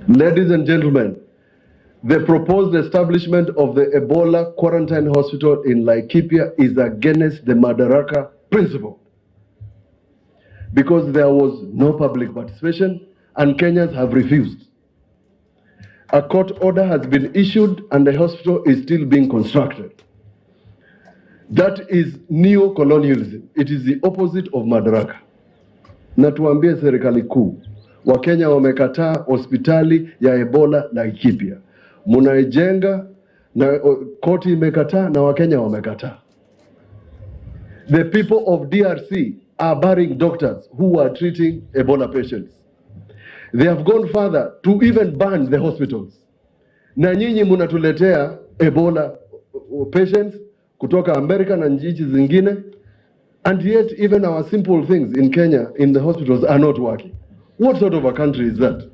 Ladies and gentlemen, the proposed establishment of the Ebola quarantine hospital in Laikipia is against the Madaraka principle because there was no public participation and Kenyans have refused. A court order has been issued and the hospital is still being constructed. That is neo-colonialism. It is the opposite of Madaraka. Na tuambie serikali kuu, Wakenya wamekataa hospitali ya Ebola Laikipia. Munaijenga na koti imekataa na Wakenya wamekataa. The people of DRC are burying doctors who are treating Ebola patients. They have gone further to even ban the hospitals. Na nyinyi munatuletea Ebola patients kutoka Amerika na nchi zingine, and yet even our simple things in Kenya in the hospitals are not working. What sort of a country is that?